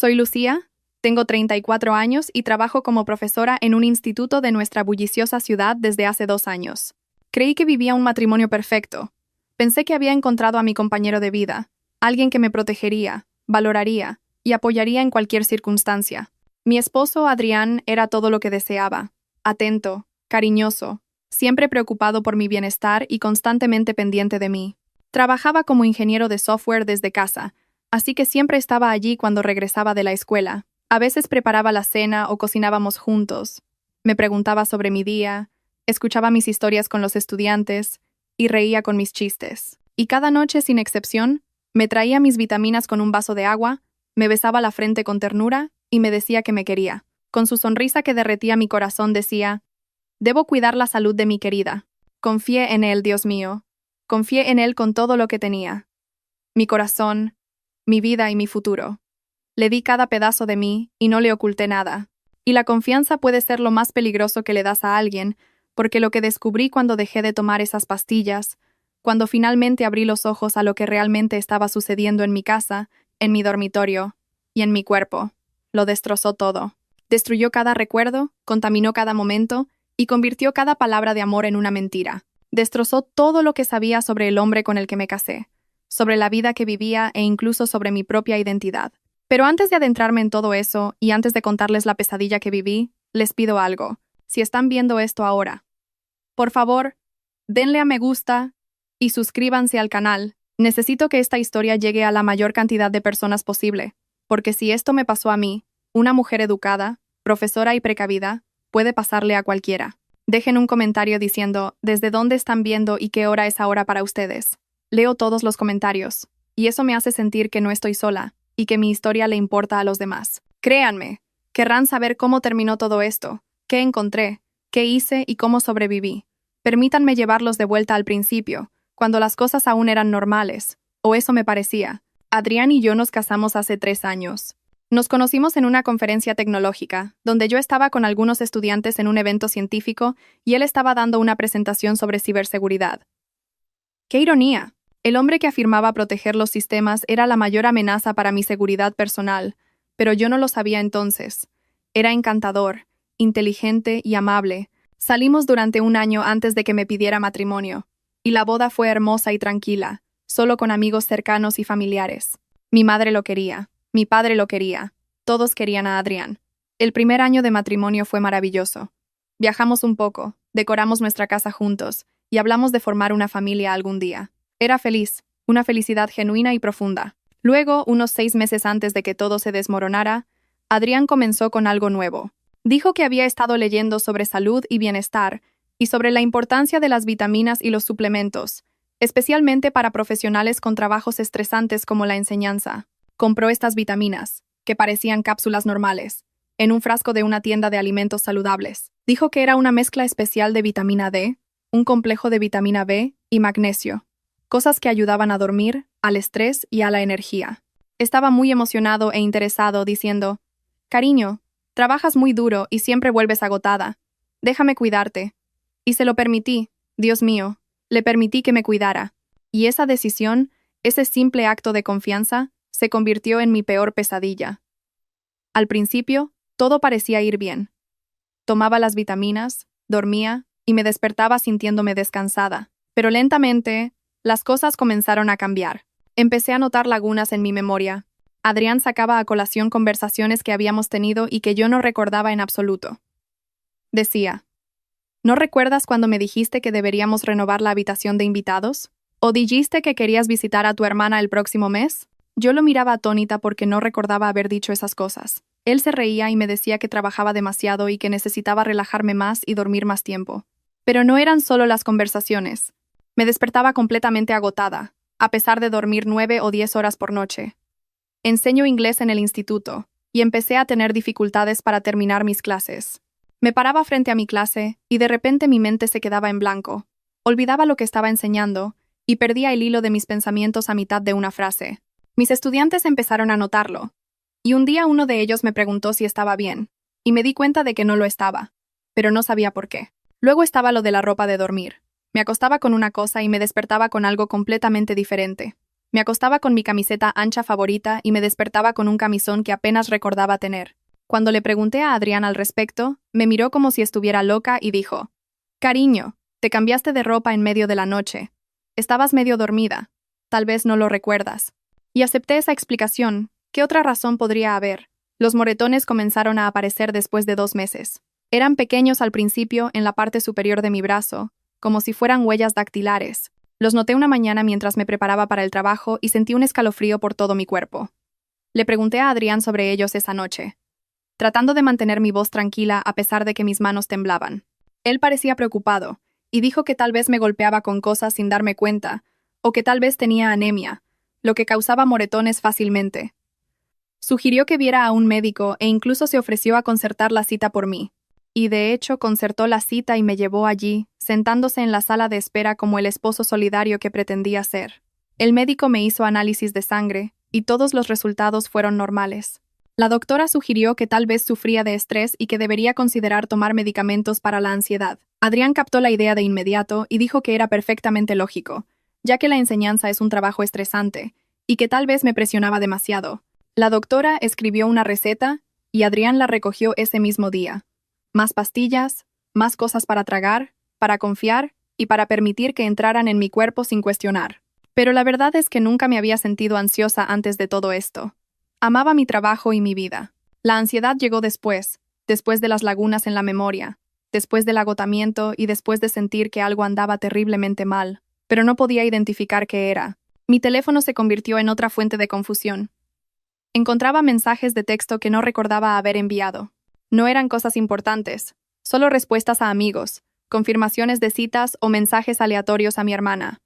Soy Lucía, tengo 34 años y trabajo como profesora en un instituto de nuestra bulliciosa ciudad desde hace 2 años. Creí que vivía un matrimonio perfecto. Pensé que había encontrado a mi compañero de vida, alguien que me protegería, valoraría y apoyaría en cualquier circunstancia. Mi esposo, Adrián, era todo lo que deseaba: atento, cariñoso, siempre preocupado por mi bienestar y constantemente pendiente de mí. Trabajaba como ingeniero de software desde casa, así que siempre estaba allí cuando regresaba de la escuela. A veces preparaba la cena o cocinábamos juntos. Me preguntaba sobre mi día, escuchaba mis historias con los estudiantes y reía con mis chistes. Y cada noche, sin excepción, me traía mis vitaminas con un vaso de agua, me besaba la frente con ternura y me decía que me quería. Con su sonrisa que derretía mi corazón decía: «Debo cuidar la salud de mi querida. Confié en él, Dios mío. Confié en él con todo lo que tenía. Mi corazón, mi vida y mi futuro. Le di cada pedazo de mí y no le oculté nada. Y la confianza puede ser lo más peligroso que le das a alguien, porque lo que descubrí cuando dejé de tomar esas pastillas, cuando finalmente abrí los ojos a lo que realmente estaba sucediendo en mi casa, en mi dormitorio y en mi cuerpo, lo destrozó todo. Destruyó cada recuerdo, contaminó cada momento y convirtió cada palabra de amor en una mentira. Destrozó todo lo que sabía sobre el hombre con el que me casé, sobre la vida que vivía e incluso sobre mi propia identidad. Pero antes de adentrarme en todo eso y antes de contarles la pesadilla que viví, les pido algo. Si están viendo esto ahora, por favor, denle a me gusta y suscríbanse al canal. Necesito que esta historia llegue a la mayor cantidad de personas posible, porque si esto me pasó a mí, una mujer educada, profesora y precavida, puede pasarle a cualquiera. Dejen un comentario diciendo desde dónde están viendo y qué hora es ahora para ustedes. Leo todos los comentarios, y eso me hace sentir que no estoy sola y que mi historia le importa a los demás. Créanme, querrán saber cómo terminó todo esto, qué encontré, qué hice y cómo sobreviví. Permítanme llevarlos de vuelta al principio, cuando las cosas aún eran normales, o eso me parecía. Adrián y yo nos casamos hace 3 años. Nos conocimos en una conferencia tecnológica, donde yo estaba con algunos estudiantes en un evento científico y él estaba dando una presentación sobre ciberseguridad. ¡Qué ironía! El hombre que afirmaba proteger los sistemas era la mayor amenaza para mi seguridad personal, pero yo no lo sabía entonces. Era encantador, inteligente y amable. Salimos durante 1 año antes de que me pidiera matrimonio, y la boda fue hermosa y tranquila, solo con amigos cercanos y familiares. Mi madre lo quería, mi padre lo quería, todos querían a Adrián. El primer año de matrimonio fue maravilloso. Viajamos un poco, decoramos nuestra casa juntos, y hablamos de formar una familia algún día. Era feliz, una felicidad genuina y profunda. Luego, unos 6 meses antes de que todo se desmoronara, Adrián comenzó con algo nuevo. Dijo que había estado leyendo sobre salud y bienestar y sobre la importancia de las vitaminas y los suplementos, especialmente para profesionales con trabajos estresantes como la enseñanza. Compró estas vitaminas, que parecían cápsulas normales, en un frasco de una tienda de alimentos saludables. Dijo que era una mezcla especial de vitamina D, un complejo de vitamina B y magnesio, cosas que ayudaban a dormir, al estrés y a la energía. Estaba muy emocionado e interesado, diciendo: «Cariño, trabajas muy duro y siempre vuelves agotada. Déjame cuidarte». Y se lo permití, Dios mío, le permití que me cuidara. Y esa decisión, ese simple acto de confianza, se convirtió en mi peor pesadilla. Al principio, todo parecía ir bien. Tomaba las vitaminas, dormía y me despertaba sintiéndome descansada. Pero lentamente, las cosas comenzaron a cambiar. Empecé a notar lagunas en mi memoria. Adrián sacaba a colación conversaciones que habíamos tenido y que yo no recordaba en absoluto. Decía: «¿No recuerdas cuando me dijiste que deberíamos renovar la habitación de invitados? ¿O dijiste que querías visitar a tu hermana el próximo mes?». Yo lo miraba atónita porque no recordaba haber dicho esas cosas. Él se reía y me decía que trabajaba demasiado y que necesitaba relajarme más y dormir más tiempo. Pero no eran solo las conversaciones. Me despertaba completamente agotada, a pesar de dormir 9 o 10 horas por noche. Enseño inglés en el instituto, y empecé a tener dificultades para terminar mis clases. Me paraba frente a mi clase, y de repente mi mente se quedaba en blanco. Olvidaba lo que estaba enseñando, y perdía el hilo de mis pensamientos a mitad de una frase. Mis estudiantes empezaron a notarlo, y un día uno de ellos me preguntó si estaba bien, y me di cuenta de que no lo estaba, pero no sabía por qué. Luego estaba lo de la ropa de dormir. Me acostaba con una cosa y me despertaba con algo completamente diferente. Me acostaba con mi camiseta ancha favorita y me despertaba con un camisón que apenas recordaba tener. Cuando le pregunté a Adrián al respecto, me miró como si estuviera loca y dijo: «Cariño, te cambiaste de ropa en medio de la noche. Estabas medio dormida. Tal vez no lo recuerdas». Y acepté esa explicación. ¿Qué otra razón podría haber? Los moretones comenzaron a aparecer después de 2 meses. Eran pequeños al principio en la parte superior de mi brazo, como si fueran huellas dactilares. Los noté una mañana mientras me preparaba para el trabajo y sentí un escalofrío por todo mi cuerpo. Le pregunté a Adrián sobre ellos esa noche, tratando de mantener mi voz tranquila a pesar de que mis manos temblaban. Él parecía preocupado, y dijo que tal vez me golpeaba con cosas sin darme cuenta, o que tal vez tenía anemia, lo que causaba moretones fácilmente. Sugirió que viera a un médico e incluso se ofreció a concertar la cita por mí. Y de hecho concertó la cita y me llevó allí, sentándose en la sala de espera como el esposo solidario que pretendía ser. El médico me hizo análisis de sangre, y todos los resultados fueron normales. La doctora sugirió que tal vez sufría de estrés y que debería considerar tomar medicamentos para la ansiedad. Adrián captó la idea de inmediato y dijo que era perfectamente lógico, ya que la enseñanza es un trabajo estresante, y que tal vez me presionaba demasiado. La doctora escribió una receta, y Adrián la recogió ese mismo día. Más pastillas, más cosas para tragar, para confiar y para permitir que entraran en mi cuerpo sin cuestionar. Pero la verdad es que nunca me había sentido ansiosa antes de todo esto. Amaba mi trabajo y mi vida. La ansiedad llegó después de las lagunas en la memoria, después del agotamiento y después de sentir que algo andaba terriblemente mal, pero no podía identificar qué era. Mi teléfono se convirtió en otra fuente de confusión. Encontraba mensajes de texto que no recordaba haber enviado. No eran cosas importantes, solo respuestas a amigos, confirmaciones de citas o mensajes aleatorios a mi hermana.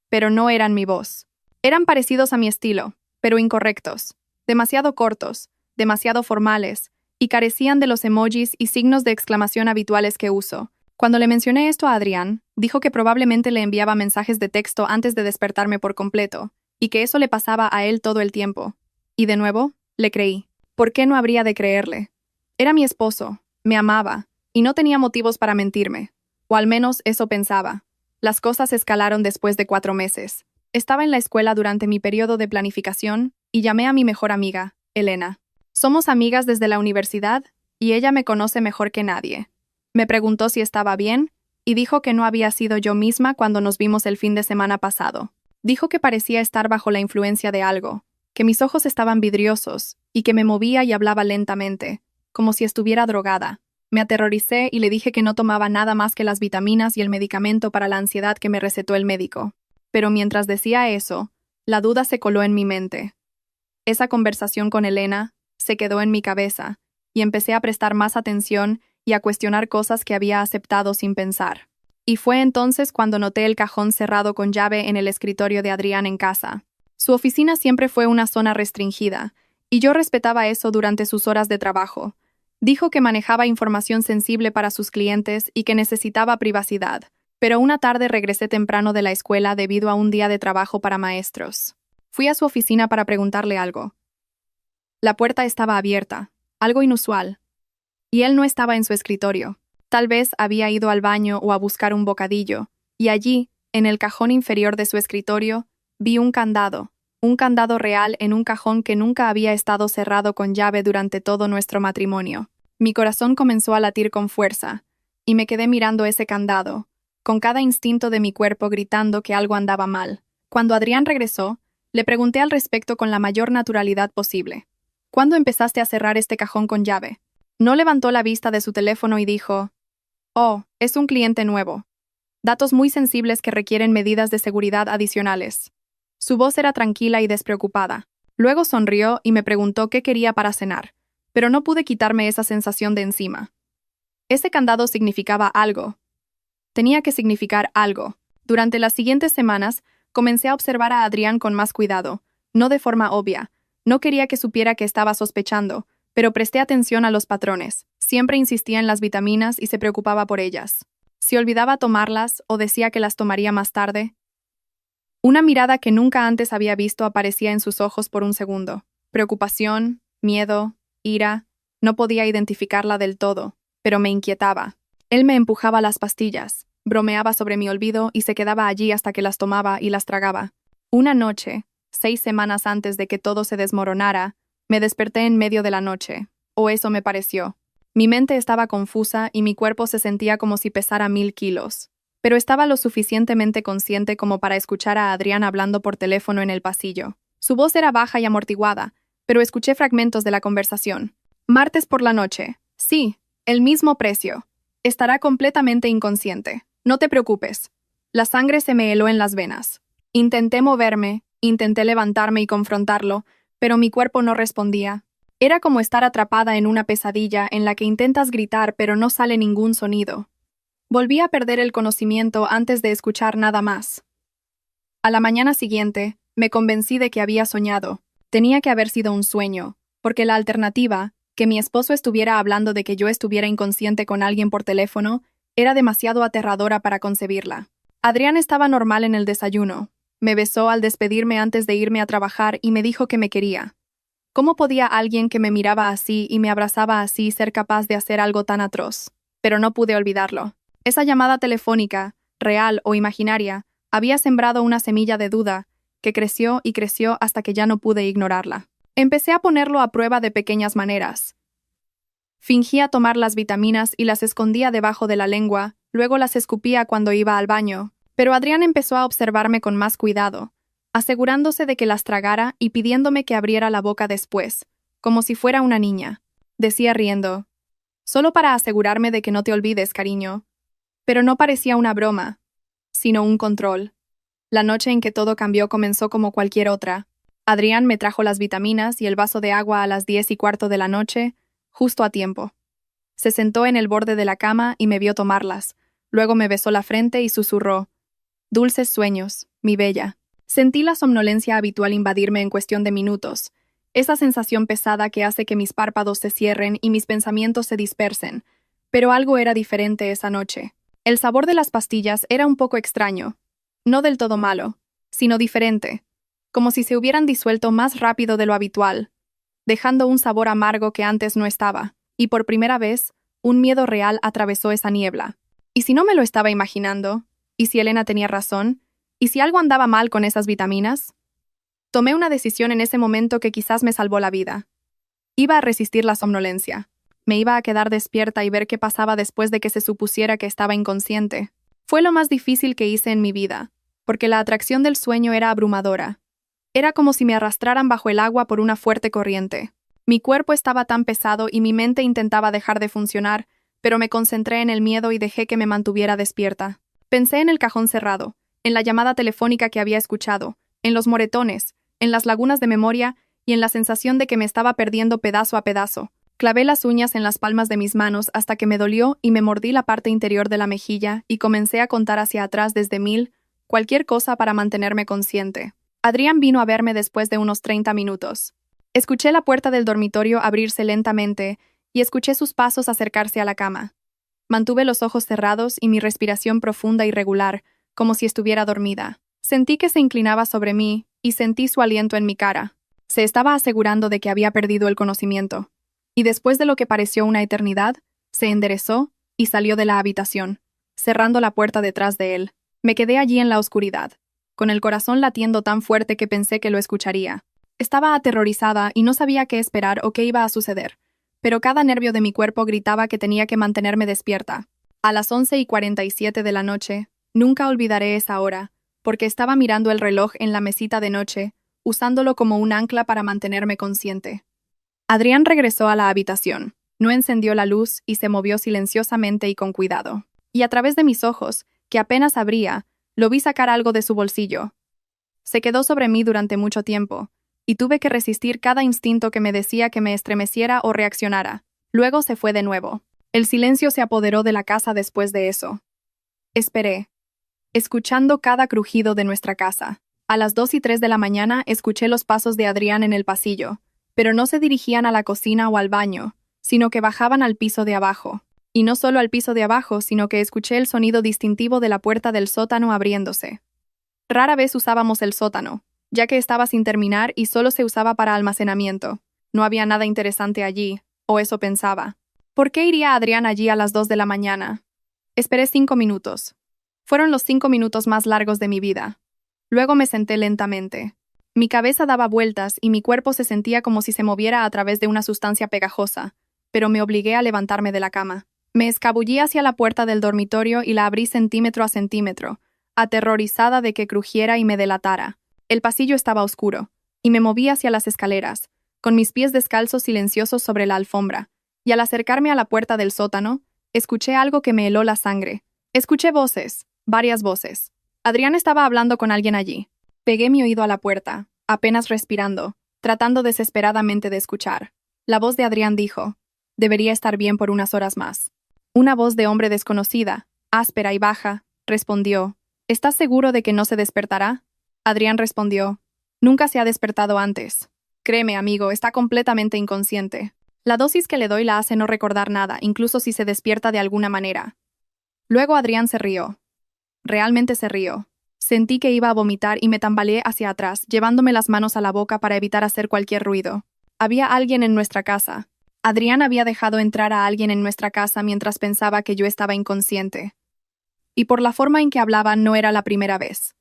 Pero no eran mi voz. Eran parecidos a mi estilo, pero incorrectos, demasiado cortos, demasiado formales, y carecían de los emojis y signos de exclamación habituales que uso. Cuando le mencioné esto a Adrián, dijo que probablemente le enviaba mensajes de texto antes de despertarme por completo, y que eso le pasaba a él todo el tiempo. Y de nuevo, le creí. ¿Por qué no habría de creerle? Era mi esposo, me amaba, y no tenía motivos para mentirme. O al menos eso pensaba. Las cosas escalaron después de 4 meses. Estaba en la escuela durante mi periodo de planificación y llamé a mi mejor amiga, Elena. Somos amigas desde la universidad y ella me conoce mejor que nadie. Me preguntó si estaba bien y dijo que no había sido yo misma cuando nos vimos el fin de semana pasado. Dijo que parecía estar bajo la influencia de algo, que mis ojos estaban vidriosos y que me movía y hablaba lentamente, como si estuviera drogada. Me aterroricé y le dije que no tomaba nada más que las vitaminas y el medicamento para la ansiedad que me recetó el médico. Pero mientras decía eso, la duda se coló en mi mente. Esa conversación con Elena se quedó en mi cabeza, y empecé a prestar más atención y a cuestionar cosas que había aceptado sin pensar. Y fue entonces cuando noté el cajón cerrado con llave en el escritorio de Adrián en casa. Su oficina siempre fue una zona restringida, y yo respetaba eso durante sus horas de trabajo. Dijo que manejaba información sensible para sus clientes y que necesitaba privacidad, pero una tarde regresé temprano de la escuela debido a un día de trabajo para maestros. Fui a su oficina para preguntarle algo. La puerta estaba abierta, algo inusual, y él no estaba en su escritorio. Tal vez había ido al baño o a buscar un bocadillo, y allí, en el cajón inferior de su escritorio, vi un candado real en un cajón que nunca había estado cerrado con llave durante todo nuestro matrimonio. Mi corazón comenzó a latir con fuerza, y me quedé mirando ese candado, con cada instinto de mi cuerpo gritando que algo andaba mal. Cuando Adrián regresó, le pregunté al respecto con la mayor naturalidad posible. ¿Cuándo empezaste a cerrar este cajón con llave? No levantó la vista de su teléfono y dijo: «Oh, es un cliente nuevo. Datos muy sensibles que requieren medidas de seguridad adicionales». Su voz era tranquila y despreocupada. Luego sonrió y me preguntó qué quería para cenar, pero no pude quitarme esa sensación de encima. Ese candado significaba algo. Tenía que significar algo. Durante las siguientes semanas, comencé a observar a Adrián con más cuidado, no de forma obvia. No quería que supiera que estaba sospechando, pero presté atención a los patrones. Siempre insistía en las vitaminas y se preocupaba por ellas. Si olvidaba tomarlas o decía que las tomaría más tarde. Una mirada que nunca antes había visto aparecía en sus ojos por un segundo. Preocupación, miedo, ira. No podía identificarla del todo, pero me inquietaba. Él me empujaba las pastillas, bromeaba sobre mi olvido y se quedaba allí hasta que las tomaba y las tragaba. Una noche, 6 semanas antes de que todo se desmoronara, me desperté en medio de la noche, o eso me pareció. Mi mente estaba confusa y mi cuerpo se sentía como si pesara 1000 kilos. Pero estaba lo suficientemente consciente como para escuchar a Adrián hablando por teléfono en el pasillo. Su voz era baja y amortiguada, pero escuché fragmentos de la conversación. Martes por la noche. Sí, el mismo precio. Estará completamente inconsciente. No te preocupes. La sangre se me heló en las venas. Intenté moverme, intenté levantarme y confrontarlo, pero mi cuerpo no respondía. Era como estar atrapada en una pesadilla en la que intentas gritar pero no sale ningún sonido. Volví a perder el conocimiento antes de escuchar nada más. A la mañana siguiente, me convencí de que había soñado. Tenía que haber sido un sueño, porque la alternativa, que mi esposo estuviera hablando de que yo estuviera inconsciente con alguien por teléfono, era demasiado aterradora para concebirla. Adrián estaba normal en el desayuno. Me besó al despedirme antes de irme a trabajar y me dijo que me quería. ¿Cómo podía alguien que me miraba así y me abrazaba así ser capaz de hacer algo tan atroz? Pero no pude olvidarlo. Esa llamada telefónica, real o imaginaria, había sembrado una semilla de duda, que creció y creció hasta que ya no pude ignorarla. Empecé a ponerlo a prueba de pequeñas maneras. Fingía tomar las vitaminas y las escondía debajo de la lengua, luego las escupía cuando iba al baño, pero Adrián empezó a observarme con más cuidado, asegurándose de que las tragara y pidiéndome que abriera la boca después, como si fuera una niña. Decía riendo, solo para asegurarme de que no te olvides, cariño. Pero no parecía una broma, sino un control. La noche en que todo cambió comenzó como cualquier otra. Adrián me trajo las vitaminas y el vaso de agua a las 10:15 de la noche, justo a tiempo. Se sentó en el borde de la cama y me vio tomarlas. Luego me besó la frente y susurró, «Dulces sueños, mi bella». Sentí la somnolencia habitual invadirme en cuestión de minutos, esa sensación pesada que hace que mis párpados se cierren y mis pensamientos se dispersen. Pero algo era diferente esa noche. El sabor de las pastillas era un poco extraño. No del todo malo, sino diferente, como si se hubieran disuelto más rápido de lo habitual, dejando un sabor amargo que antes no estaba, y por primera vez, un miedo real atravesó esa niebla. ¿Y si no me lo estaba imaginando? ¿Y si Elena tenía razón? ¿Y si algo andaba mal con esas vitaminas? Tomé una decisión en ese momento que quizás me salvó la vida. Iba a resistir la somnolencia. Me iba a quedar despierta y ver qué pasaba después de que se supusiera que estaba inconsciente. Fue lo más difícil que hice en mi vida, porque la atracción del sueño era abrumadora. Era como si me arrastraran bajo el agua por una fuerte corriente. Mi cuerpo estaba tan pesado y mi mente intentaba dejar de funcionar, pero me concentré en el miedo y dejé que me mantuviera despierta. Pensé en el cajón cerrado, en la llamada telefónica que había escuchado, en los moretones, en las lagunas de memoria y en la sensación de que me estaba perdiendo pedazo a pedazo. Clavé las uñas en las palmas de mis manos hasta que me dolió y me mordí la parte interior de la mejilla y comencé a contar hacia atrás desde 1000, cualquier cosa para mantenerme consciente. Adrián vino a verme después de unos 30 minutos. Escuché la puerta del dormitorio abrirse lentamente y escuché sus pasos acercarse a la cama. Mantuve los ojos cerrados y mi respiración profunda y regular, como si estuviera dormida. Sentí que se inclinaba sobre mí y sentí su aliento en mi cara. Se estaba asegurando de que había perdido el conocimiento. Y después de lo que pareció una eternidad, se enderezó y salió de la habitación, cerrando la puerta detrás de él. Me quedé allí en la oscuridad, con el corazón latiendo tan fuerte que pensé que lo escucharía. Estaba aterrorizada y no sabía qué esperar o qué iba a suceder, pero cada nervio de mi cuerpo gritaba que tenía que mantenerme despierta. A las 11:47 de la noche, nunca olvidaré esa hora, porque estaba mirando el reloj en la mesita de noche, usándolo como un ancla para mantenerme consciente. Adrián regresó a la habitación, no encendió la luz y se movió silenciosamente y con cuidado. Y a través de mis ojos, que apenas abría, lo vi sacar algo de su bolsillo. Se quedó sobre mí durante mucho tiempo, y tuve que resistir cada instinto que me decía que me estremeciera o reaccionara. Luego se fue de nuevo. El silencio se apoderó de la casa después de eso. Esperé, escuchando cada crujido de nuestra casa. A las 2:03 de la mañana escuché los pasos de Adrián en el pasillo, pero no se dirigían a la cocina o al baño, sino que bajaban al piso de abajo. Y no solo al piso de abajo, sino que escuché el sonido distintivo de la puerta del sótano abriéndose. Rara vez usábamos el sótano, ya que estaba sin terminar y solo se usaba para almacenamiento. No había nada interesante allí, o eso pensaba. ¿Por qué iría Adrián allí a las 2 de la mañana? Esperé 5 minutos. Fueron los 5 minutos más largos de mi vida. Luego me senté lentamente. Mi cabeza daba vueltas y mi cuerpo se sentía como si se moviera a través de una sustancia pegajosa, pero me obligué a levantarme de la cama. Me escabullí hacia la puerta del dormitorio y la abrí centímetro a centímetro, aterrorizada de que crujiera y me delatara. El pasillo estaba oscuro, y me moví hacia las escaleras, con mis pies descalzos silenciosos sobre la alfombra, y al acercarme a la puerta del sótano, escuché algo que me heló la sangre. Escuché voces, varias voces. Adrián estaba hablando con alguien allí. Pegué mi oído a la puerta, apenas respirando, tratando desesperadamente de escuchar. La voz de Adrián dijo: «Debería estar bien por unas horas más». Una voz de hombre desconocida, áspera y baja, respondió: «¿Estás seguro de que no se despertará?» Adrián respondió: «Nunca se ha despertado antes. Créeme, amigo, está completamente inconsciente. La dosis que le doy la hace no recordar nada, incluso si se despierta de alguna manera». Luego Adrián se rió. Realmente se rió. Sentí que iba a vomitar y me tambaleé hacia atrás, llevándome las manos a la boca para evitar hacer cualquier ruido. Había alguien en nuestra casa. Adrián había dejado entrar a alguien en nuestra casa mientras pensaba que yo estaba inconsciente. Y por la forma en que hablaba no era la primera vez.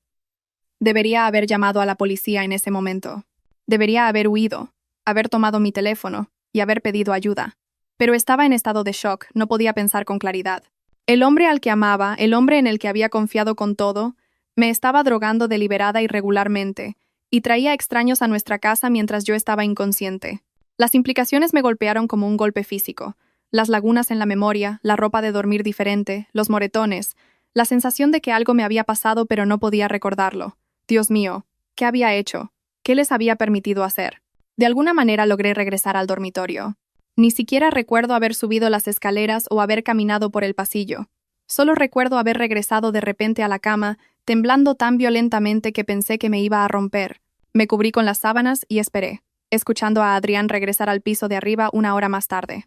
Debería haber llamado a la policía en ese momento. Debería haber huido, haber tomado mi teléfono y haber pedido ayuda. Pero estaba en estado de shock, no podía pensar con claridad. El hombre al que amaba, el hombre en el que había confiado con todo, me estaba drogando deliberada y regularmente, y traía extraños a nuestra casa mientras yo estaba inconsciente. Las implicaciones me golpearon como un golpe físico. Las lagunas en la memoria, la ropa de dormir diferente, los moretones, la sensación de que algo me había pasado pero no podía recordarlo. Dios mío, ¿qué había hecho? ¿Qué les había permitido hacer? De alguna manera logré regresar al dormitorio. Ni siquiera recuerdo haber subido las escaleras o haber caminado por el pasillo. Solo recuerdo haber regresado de repente a la cama, temblando tan violentamente que pensé que me iba a romper. Me cubrí con las sábanas y esperé, escuchando a Adrián regresar al piso de arriba una hora más tarde.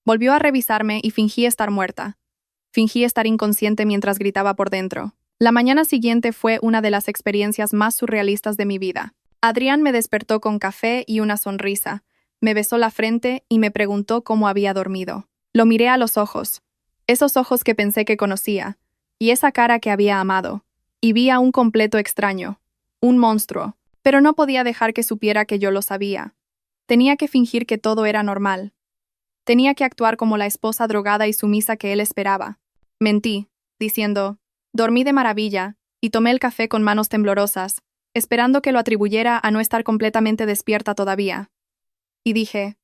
Volvió a revisarme y fingí estar muerta. Fingí estar inconsciente mientras gritaba por dentro. La mañana siguiente fue una de las experiencias más surrealistas de mi vida. Adrián me despertó con café y una sonrisa. Me besó la frente y me preguntó cómo había dormido. Lo miré a los ojos, esos ojos que pensé que conocía, y esa cara que había amado, y vi a un completo extraño, un monstruo, pero no podía dejar que supiera que yo lo sabía. Tenía que fingir que todo era normal. Tenía que actuar como la esposa drogada y sumisa que él esperaba. Mentí, diciendo: «Dormí de maravilla», y tomé el café con manos temblorosas, esperando que lo atribuyera a no estar completamente despierta todavía. Y dije: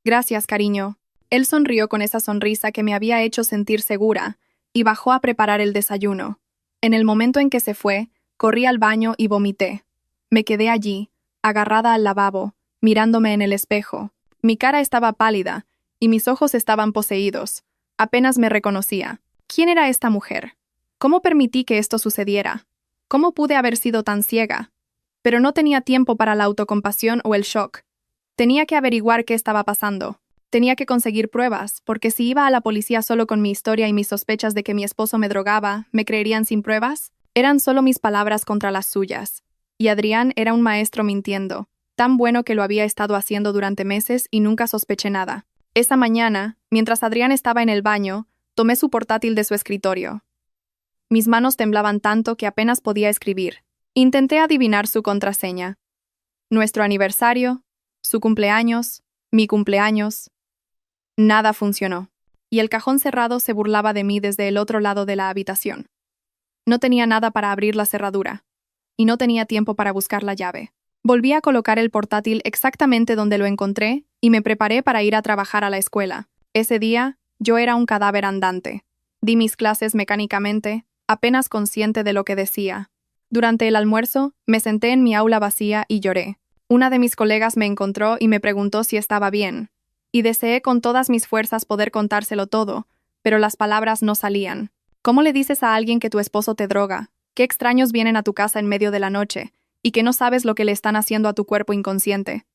«Gracias, cariño». Él sonrió con esa sonrisa que me había hecho sentir segura, y bajó a preparar el desayuno. En el momento en que se fue, corrí al baño y vomité. Me quedé allí, agarrada al lavabo, mirándome en el espejo. Mi cara estaba pálida, y mis ojos estaban poseídos. Apenas me reconocía. ¿Quién era esta mujer? ¿Cómo permití que esto sucediera? ¿Cómo pude haber sido tan ciega? Pero no tenía tiempo para la autocompasión o el shock. Tenía que averiguar qué estaba pasando. Tenía que conseguir pruebas, porque si iba a la policía solo con mi historia y mis sospechas de que mi esposo me drogaba, ¿me creerían sin pruebas? Eran solo mis palabras contra las suyas. Y Adrián era un maestro mintiendo, tan bueno que lo había estado haciendo durante meses y nunca sospeché nada. Esa mañana, mientras Adrián estaba en el baño, tomé su portátil de su escritorio. Mis manos temblaban tanto que apenas podía escribir. Intenté adivinar su contraseña. Nuestro aniversario, su cumpleaños, mi cumpleaños. Nada funcionó, y el cajón cerrado se burlaba de mí desde el otro lado de la habitación. No tenía nada para abrir la cerradura, y no tenía tiempo para buscar la llave. Volví a colocar el portátil exactamente donde lo encontré y me preparé para ir a trabajar a la escuela. Ese día, yo era un cadáver andante. Di mis clases mecánicamente, apenas consciente de lo que decía. Durante el almuerzo, me senté en mi aula vacía y lloré. Una de mis colegas me encontró y me preguntó si estaba bien, y deseé con todas mis fuerzas poder contárselo todo, pero las palabras no salían. ¿Cómo le dices a alguien que tu esposo te droga, que extraños vienen a tu casa en medio de la noche, y que no sabes lo que le están haciendo a tu cuerpo inconsciente?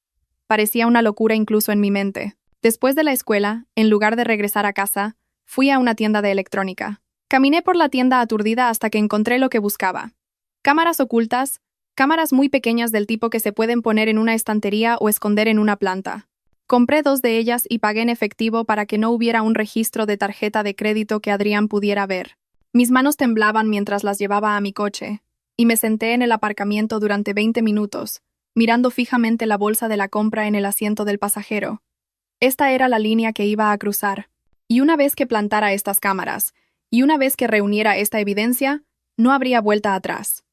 Parecía una locura incluso en mi mente. Después de la escuela, en lugar de regresar a casa, fui a una tienda de electrónica. Caminé por la tienda aturdida hasta que encontré lo que buscaba. Cámaras ocultas, cámaras muy pequeñas del tipo que se pueden poner en una estantería o esconder en una planta. Compré 2 de ellas y pagué en efectivo para que no hubiera un registro de tarjeta de crédito que Adrián pudiera ver. Mis manos temblaban mientras las llevaba a mi coche. y me senté en el aparcamiento durante 20 minutos, mirando fijamente la bolsa de la compra en el asiento del pasajero. Esta era la línea que iba a cruzar. Y una vez que plantara estas cámaras, y una vez que reuniera esta evidencia, no habría vuelta atrás.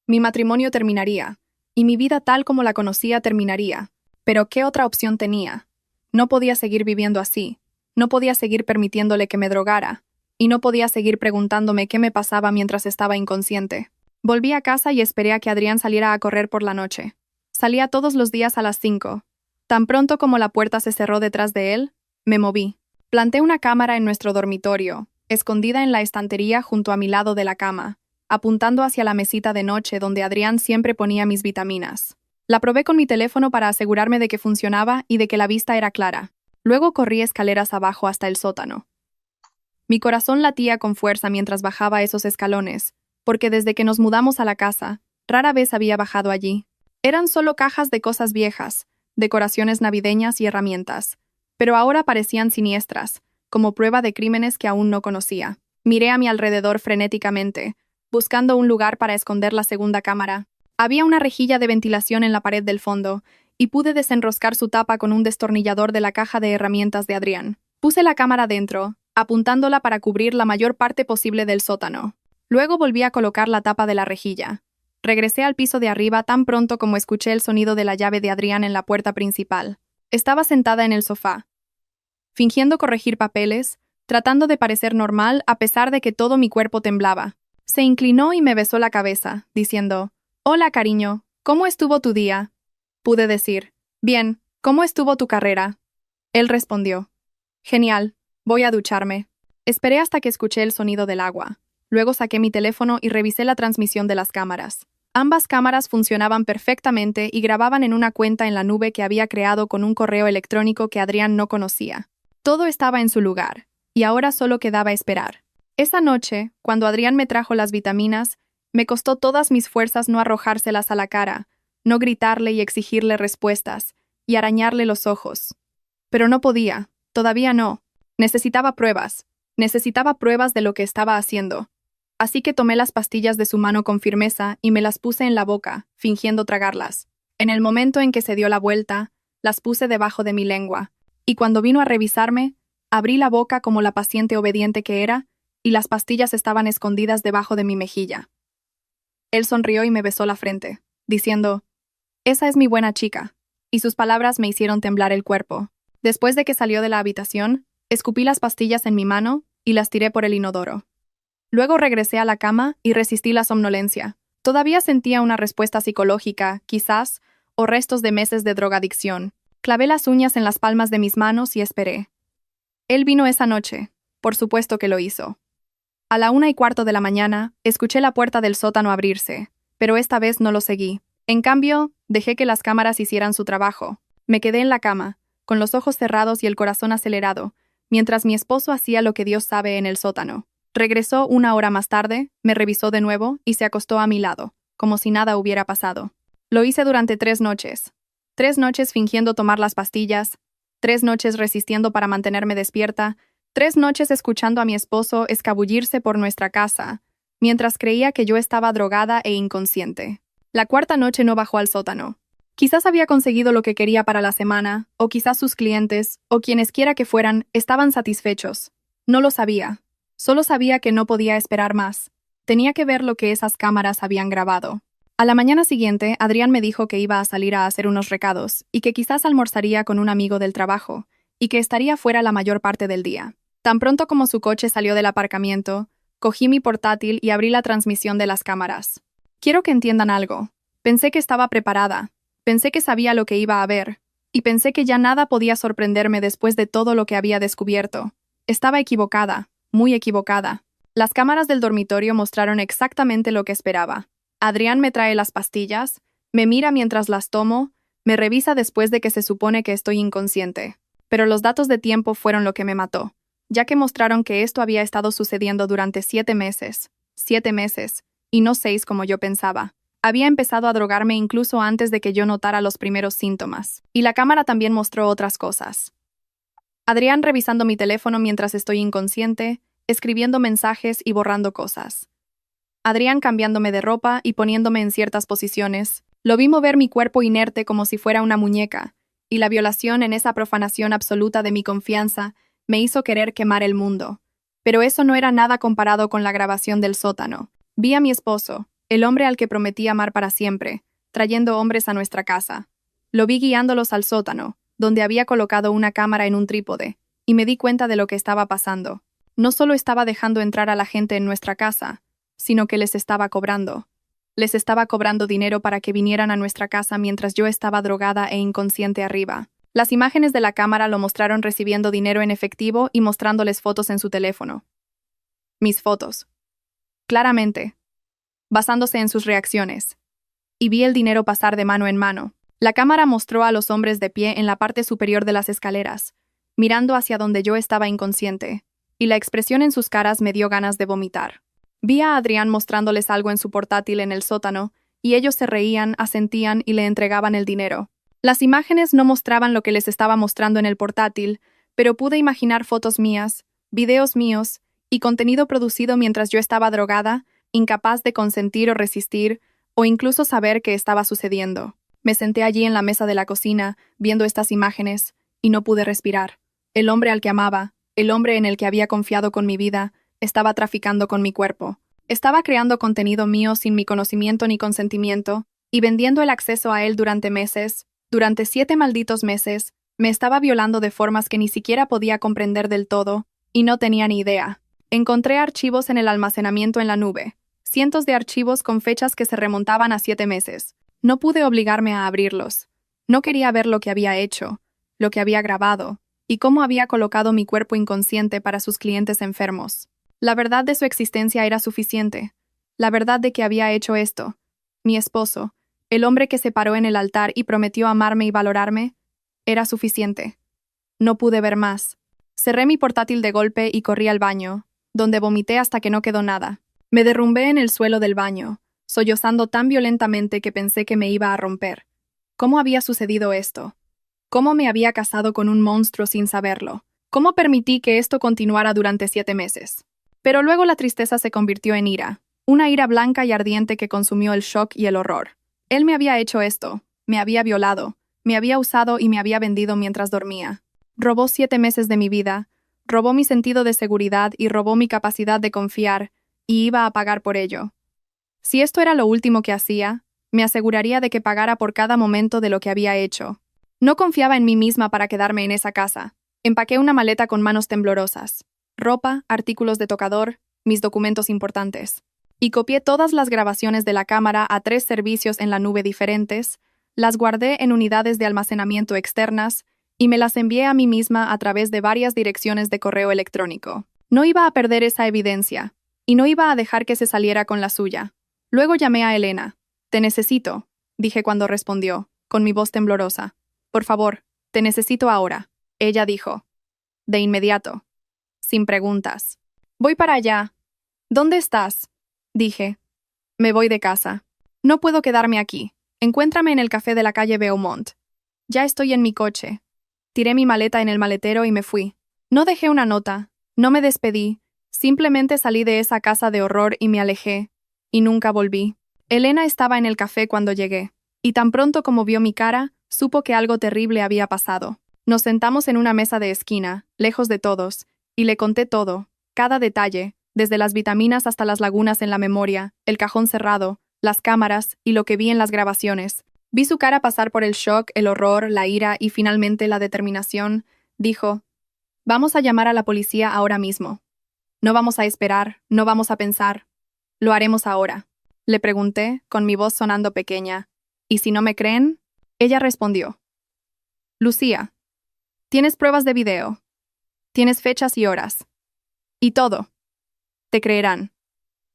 Mi matrimonio terminaría, y mi vida tal como la conocía terminaría. Pero ¿qué otra opción tenía? No podía seguir viviendo así. No podía seguir permitiéndole que me drogara. Y no podía seguir preguntándome qué me pasaba mientras estaba inconsciente. Volví a casa y esperé a que Adrián saliera a correr por la noche. Salía todos los días a las 5. Tan pronto como la puerta se cerró detrás de él, me moví. Planté una cámara en nuestro dormitorio, escondida en la estantería junto a mi lado de la cama, apuntando hacia la mesita de noche donde Adrián siempre ponía mis vitaminas. La probé con mi teléfono para asegurarme de que funcionaba y de que la vista era clara. Luego corrí escaleras abajo hasta el sótano. Mi corazón latía con fuerza mientras bajaba esos escalones, porque desde que nos mudamos a la casa, rara vez había bajado allí. Eran solo cajas de cosas viejas, decoraciones navideñas y herramientas, pero ahora parecían siniestras, como prueba de crímenes que aún no conocía. Miré a mi alrededor frenéticamente, buscando un lugar para esconder la segunda cámara. Había una rejilla de ventilación en la pared del fondo, y pude desenroscar su tapa con un destornillador de la caja de herramientas de Adrián. Puse la cámara dentro, apuntándola para cubrir la mayor parte posible del sótano. Luego volví a colocar la tapa de la rejilla. Regresé al piso de arriba tan pronto como escuché el sonido de la llave de Adrián en la puerta principal. Estaba sentada en el sofá, fingiendo corregir papeles, tratando de parecer normal a pesar de que todo mi cuerpo temblaba. Se inclinó y me besó la cabeza, diciendo, «Hola, cariño, ¿cómo estuvo tu día?» Pude decir, «Bien, ¿cómo estuvo tu carrera?» Él respondió, «Genial, voy a ducharme». Esperé hasta que escuché el sonido del agua. Luego saqué mi teléfono y revisé la transmisión de las cámaras. Ambas cámaras funcionaban perfectamente y grababan en una cuenta en la nube que había creado con un correo electrónico que Adrián no conocía. Todo estaba en su lugar, y ahora solo quedaba esperar. Esa noche, cuando Adrián me trajo las vitaminas, me costó todas mis fuerzas no arrojárselas a la cara, no gritarle y exigirle respuestas, y arañarle los ojos. Pero no podía, todavía no. Necesitaba pruebas de lo que estaba haciendo. Así que tomé las pastillas de su mano con firmeza y me las puse en la boca, fingiendo tragarlas. En el momento en que se dio la vuelta, las puse debajo de mi lengua, y cuando vino a revisarme, abrí la boca como la paciente obediente que era, y las pastillas estaban escondidas debajo de mi mejilla. Él sonrió y me besó la frente, diciendo, «Esa es mi buena chica», y sus palabras me hicieron temblar el cuerpo. Después de que salió de la habitación, escupí las pastillas en mi mano y las tiré por el inodoro. Luego regresé a la cama y resistí la somnolencia. Todavía sentía una respuesta psicológica, quizás, o restos de meses de drogadicción. Clavé las uñas en las palmas de mis manos y esperé. Él vino esa noche. Por supuesto que lo hizo. A la 1:15 de la mañana, escuché la puerta del sótano abrirse, pero esta vez no lo seguí. En cambio, dejé que las cámaras hicieran su trabajo. Me quedé en la cama, con los ojos cerrados y el corazón acelerado, mientras mi esposo hacía lo que Dios sabe en el sótano. Regresó 1 hora más tarde, me revisó de nuevo y se acostó a mi lado, como si nada hubiera pasado. Lo hice durante 3 noches. 3 noches fingiendo tomar las pastillas, 3 noches resistiendo para mantenerme despierta, 3 noches escuchando a mi esposo escabullirse por nuestra casa, mientras creía que yo estaba drogada e inconsciente. La 4ª noche no bajó al sótano. Quizás había conseguido lo que quería para la semana, o quizás sus clientes, o quienes quiera que fueran, estaban satisfechos. No lo sabía. Solo sabía que no podía esperar más. Tenía que ver lo que esas cámaras habían grabado. A la mañana siguiente, Adrián me dijo que iba a salir a hacer unos recados, y que quizás almorzaría con un amigo del trabajo, y que estaría fuera la mayor parte del día. Tan pronto como su coche salió del aparcamiento, cogí mi portátil y abrí la transmisión de las cámaras. Quiero que entiendan algo. Pensé que estaba preparada. Pensé que sabía lo que iba a ver. Y pensé que ya nada podía sorprenderme después de todo lo que había descubierto. Estaba equivocada. Muy equivocada. Las cámaras del dormitorio mostraron exactamente lo que esperaba. Adrián me trae las pastillas, me mira mientras las tomo, me revisa después de que se supone que estoy inconsciente. Pero los datos de tiempo fueron lo que me mató, ya que mostraron que esto había estado sucediendo durante 7 meses. 7 meses, y no 6 como yo pensaba. Había empezado a drogarme incluso antes de que yo notara los primeros síntomas. Y la cámara también mostró otras cosas. Adrián revisando mi teléfono mientras estoy inconsciente, escribiendo mensajes y borrando cosas. Adrián cambiándome de ropa y poniéndome en ciertas posiciones. Lo vi mover mi cuerpo inerte como si fuera una muñeca, y la violación en esa profanación absoluta de mi confianza me hizo querer quemar el mundo. Pero eso no era nada comparado con la grabación del sótano. Vi a mi esposo, el hombre al que prometí amar para siempre, trayendo hombres a nuestra casa. Lo vi guiándolos al sótano, donde había colocado una cámara en un trípode, y me di cuenta de lo que estaba pasando. No solo estaba dejando entrar a la gente en nuestra casa, sino que les estaba cobrando. Les estaba cobrando dinero para que vinieran a nuestra casa mientras yo estaba drogada e inconsciente arriba. Las imágenes de la cámara lo mostraron recibiendo dinero en efectivo y mostrándoles fotos en su teléfono. Mis fotos. Claramente. Basándose en sus reacciones. Y vi el dinero pasar de mano en mano. La cámara mostró a los hombres de pie en la parte superior de las escaleras, mirando hacia donde yo estaba inconsciente, y la expresión en sus caras me dio ganas de vomitar. Vi a Adrián mostrándoles algo en su portátil en el sótano, y ellos se reían, asentían y le entregaban el dinero. Las imágenes no mostraban lo que les estaba mostrando en el portátil, pero pude imaginar fotos mías, videos míos, y contenido producido mientras yo estaba drogada, incapaz de consentir o resistir, o incluso saber qué estaba sucediendo. Me senté allí en la mesa de la cocina, viendo estas imágenes, y no pude respirar. El hombre al que amaba, el hombre en el que había confiado con mi vida, estaba traficando con mi cuerpo. Estaba creando contenido mío sin mi conocimiento ni consentimiento, y vendiendo el acceso a él durante meses, durante 7 malditos meses, me estaba violando de formas que ni siquiera podía comprender del todo, y no tenía ni idea. Encontré archivos en el almacenamiento en la nube, cientos de archivos con fechas que se remontaban a 7 meses. No pude obligarme a abrirlos. No quería ver lo que había hecho, lo que había grabado, y cómo había colocado mi cuerpo inconsciente para sus clientes enfermos. La verdad de su existencia era suficiente. La verdad de que había hecho esto. Mi esposo, el hombre que se paró en el altar y prometió amarme y valorarme, era suficiente. No pude ver más. Cerré mi portátil de golpe y corrí al baño, donde vomité hasta que no quedó nada. Me derrumbé en el suelo del baño, sollozando tan violentamente que pensé que me iba a romper. ¿Cómo había sucedido esto? ¿Cómo me había casado con un monstruo sin saberlo? ¿Cómo permití que esto continuara durante 7 meses? Pero luego la tristeza se convirtió en ira, una ira blanca y ardiente que consumió el shock y el horror. Él me había hecho esto, me había violado, me había usado y me había vendido mientras dormía. Robó 7 meses de mi vida, robó mi sentido de seguridad y robó mi capacidad de confiar, y iba a pagar por ello. Si esto era lo último que hacía, me aseguraría de que pagara por cada momento de lo que había hecho. No confiaba en mí misma para quedarme en esa casa. Empaqué una maleta con manos temblorosas. Ropa, artículos de tocador, mis documentos importantes. Y copié todas las grabaciones de la cámara a 3 servicios en la nube diferentes, las guardé en unidades de almacenamiento externas y me las envié a mí misma a través de varias direcciones de correo electrónico. No iba a perder esa evidencia, y no iba a dejar que se saliera con la suya. Luego llamé a Elena. «Te necesito», dije cuando respondió, con mi voz temblorosa. «Por favor, te necesito ahora», ella dijo. De inmediato. Sin preguntas. «Voy para allá». «¿Dónde estás?», dije. «Me voy de casa. No puedo quedarme aquí. Encuéntrame en el café de la calle Beaumont». «Ya estoy en mi coche». Tiré mi maleta en el maletero y me fui. No dejé una nota, no me despedí, simplemente salí de esa casa de horror y me alejé, y nunca volví. Elena estaba en el café cuando llegué, y tan pronto como vio mi cara, supo que algo terrible había pasado. Nos sentamos en una mesa de esquina, lejos de todos, y le conté todo, cada detalle, desde las vitaminas hasta las lagunas en la memoria, el cajón cerrado, las cámaras y lo que vi en las grabaciones. Vi su cara pasar por el shock, el horror, la ira y finalmente la determinación. Dijo, «Vamos a llamar a la policía ahora mismo. No vamos a esperar, no vamos a pensar. Lo haremos ahora». Le pregunté, con mi voz sonando pequeña, «¿Y si no me creen?». Ella respondió, «Lucía, tienes pruebas de video. Tienes fechas y horas. Y todo. Te creerán.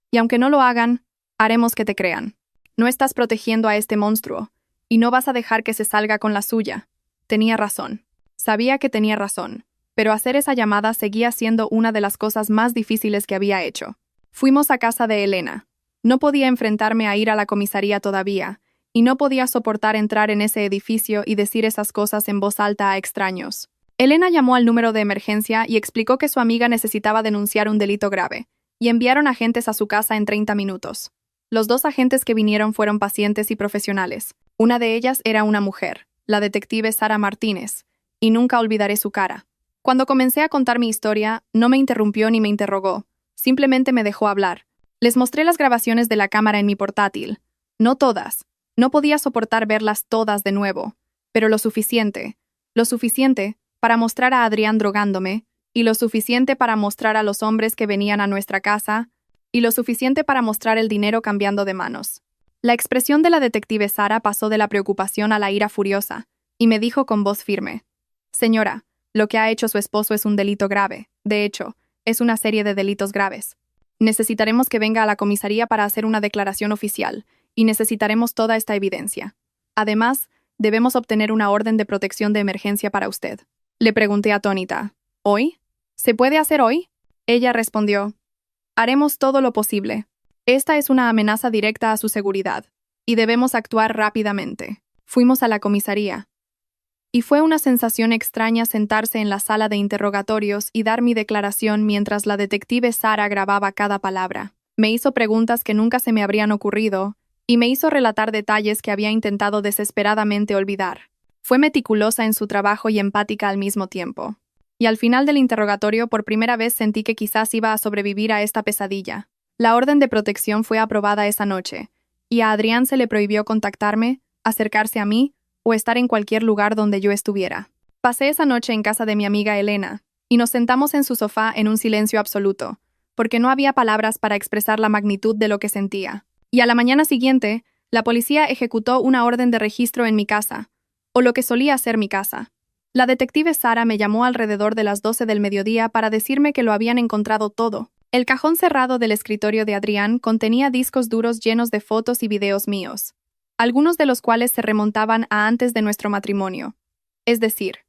Y aunque no lo hagan, haremos que te crean. No estás protegiendo a este monstruo, y no vas a dejar que se salga con la suya». Tenía razón. Sabía que tenía razón, pero hacer esa llamada seguía siendo una de las cosas más difíciles que había hecho. Fuimos a casa de Elena. No podía enfrentarme a ir a la comisaría todavía, y no podía soportar entrar en ese edificio y decir esas cosas en voz alta a extraños. Elena llamó al número de emergencia y explicó que su amiga necesitaba denunciar un delito grave, y enviaron agentes a su casa en 30 minutos. Los dos agentes que vinieron fueron pacientes y profesionales. Una de ellas era una mujer, la detective Sara Martínez, y nunca olvidaré su cara. Cuando comencé a contar mi historia, no me interrumpió ni me interrogó, simplemente me dejó hablar. Les mostré las grabaciones de la cámara en mi portátil. No todas. No podía soportar verlas todas de nuevo, pero lo suficiente para mostrar a Adrián drogándome, y lo suficiente para mostrar a los hombres que venían a nuestra casa, y lo suficiente para mostrar el dinero cambiando de manos. La expresión de la detective Sara pasó de la preocupación a la ira furiosa, y me dijo con voz firme: «Señora, lo que ha hecho su esposo es un delito grave. De hecho, es una serie de delitos graves. Necesitaremos que venga a la comisaría para hacer una declaración oficial, y necesitaremos toda esta evidencia. Además, debemos obtener una orden de protección de emergencia para usted». Le pregunté atónita: «¿Hoy? ¿Se puede hacer hoy?». Ella respondió: «Haremos todo lo posible. Esta es una amenaza directa a su seguridad, y debemos actuar rápidamente». Fuimos a la comisaría. Y fue una sensación extraña sentarse en la sala de interrogatorios y dar mi declaración mientras la detective Sara grababa cada palabra. Me hizo preguntas que nunca se me habrían ocurrido, y me hizo relatar detalles que había intentado desesperadamente olvidar. Fue meticulosa en su trabajo y empática al mismo tiempo. Y al final del interrogatorio por primera vez sentí que quizás iba a sobrevivir a esta pesadilla. La orden de protección fue aprobada esa noche, y a Adrián se le prohibió contactarme, acercarse a mí o estar en cualquier lugar donde yo estuviera. Pasé esa noche en casa de mi amiga Elena, y nos sentamos en su sofá en un silencio absoluto, porque no había palabras para expresar la magnitud de lo que sentía. Y a la mañana siguiente, la policía ejecutó una orden de registro en mi casa, o lo que solía ser mi casa. La detective Sara me llamó alrededor de las 12 del mediodía para decirme que lo habían encontrado todo. El cajón cerrado del escritorio de Adrián contenía discos duros llenos de fotos y videos míos, algunos de los cuales se remontaban a antes de nuestro matrimonio, es decir,